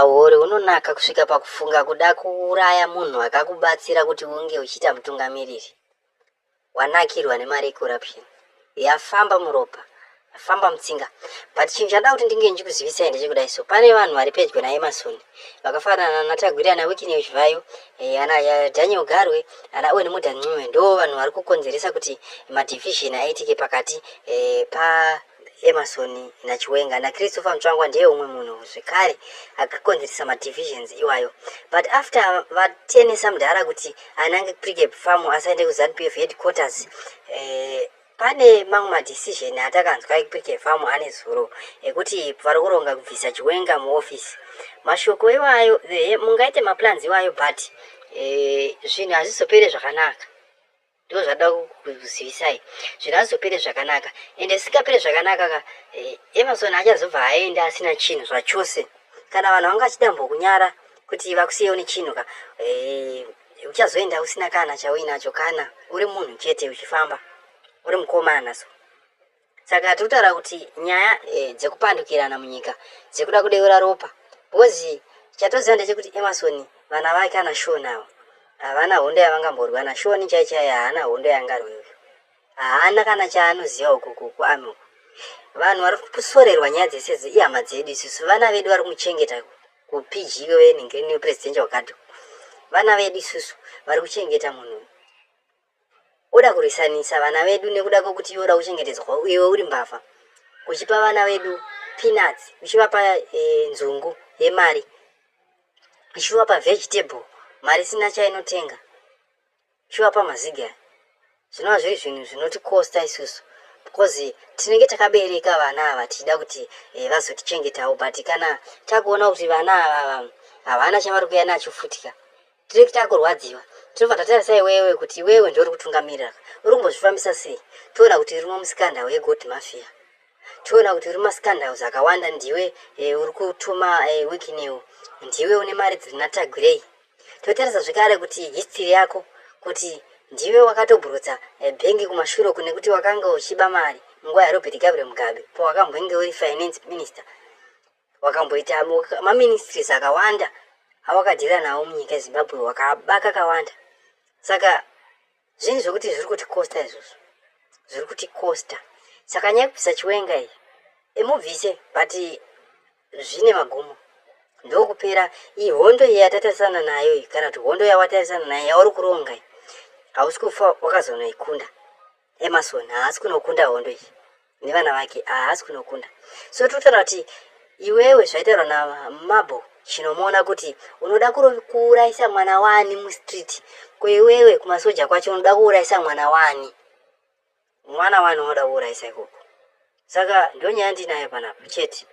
Uri unonaka kusvika pakufunga kuda kuuraya munhu akakubatsira kuti unge uchiita mutungamiriri. Wanakirwa nemari corruption. Yafamba muropa, yafamba mutsinga. But chinhu chada kuti ndinge ndichikuzivisai ndechekudai so. Pane vanhu vari pedyo naEmmerson vakafanana naTagwira naWicknell Chivayo, ana Daniel Garwe, ana Owen Mudha Ncube ndo vanhu vari kukonzeresa kuti madivision aitike pakati Emmerson naChiwenga na Christopher Mtsvangwa ndiye umwe munhu zvekare akakonzeresa madivisions iwayo. But after vatenesa mudhara kuti anange Brigade Farm asaende kuZANU-PF headquarters, pane mamwe madecision atakanzwa eBrigade Farm ane zuro ekuti vari kuronga kubvisa Chiwenga muoffice. Mashoko iwayo mungaite maplans iwayo but zvinhu hazvizopere zvakanaka. Ndo zvada kuzivisai zvinhu hazvizopere zvakanaka ende sikapere zvakanaka Emmerson achazobva aenda asina chinhu zvachose. Kana vanhu vanga chidambo kunyara kuti vakusiyewo nechinhu ka uchazoenda usina kana chauinacho kana uri munhu chete uchifamba uri mukomana so. Saka totara kuti nyaya dzekupandukirana munyika dzekuda kudeura ropa because chatoziva ndechekuti Emmerson vana vake kana Shona havana hondo yavangamborwa na Shoni chaichai haana hondo yangarweyo. Haana kana chaanoziva uku kuAMI. Vanhu vari kusorerwa nyaya dzese ihama dzedu isusu. Vana vedu vari kumuchengeta kuPG weNingirine presidential guard. Vana vedu isusu vari kuchengeta munhu. Oda kurisanisa vana vedu nekuda kwokuti oda kuchengetedzwa iwe uri mbavha. Uchipa vana vedu peanuts, uchivapa nzungu yemari. Uchivapa vegetable, mari sina chainotenga. Uchivapa maziga. Zvinova zviri zvinhu zvinotikosta isusu. Because tinenge takabereka vana ava tida kuti vazotichengetawo but kana takuona kuti vana ava havana chavari kuya nacho futika. Tiri takurwadziwa. Tinobva tatarisa iwewe kuti wewe ndio uri kutungamirira. Uri kumbozvifambisa sei? Toona kuti uri muskanda weGold Mafia. Toona kuti uri maskanda akawanda ndiwe uri kutuma Wicknell. Ndiwe une mari dzina Tagwira. Totarisa zvekare kuti history yako kuti ndiwe wakatobhurutsa bhengi kumashure kune kuti wakanga uchiba mari nguva yaRobert Gabriel Mugabe po wakambonge uri finance minister wakamboita maministries akawanda awakadhira nawo munyika yeZimbabwe wakabaka kawanda. Saka zvinhu zvokuti zviri kutikosta izvozvo zviri kutikosta. Saka nyaya kubvisa Chiwenga iyi imubvise but zvine magumo ndokupera ihondo yatatarisana nayo kana kuti hondo yawatarisana nayo yauri kuronga hausi kufa wakazonoikunda. Emmerson haasi kunokunda hondo iyi nevana vake haasi kunokunda. So totaura kuti iwewe zvaitaurwa naMabo chinomuona kuti unoda kuurayisa mwana wani mustreet kwewewe kumasoja kwacho unoda kuurayisa mwana wani unoda kuurayisa ikoko. Saka ndio nyaya ndinayo panapa chete.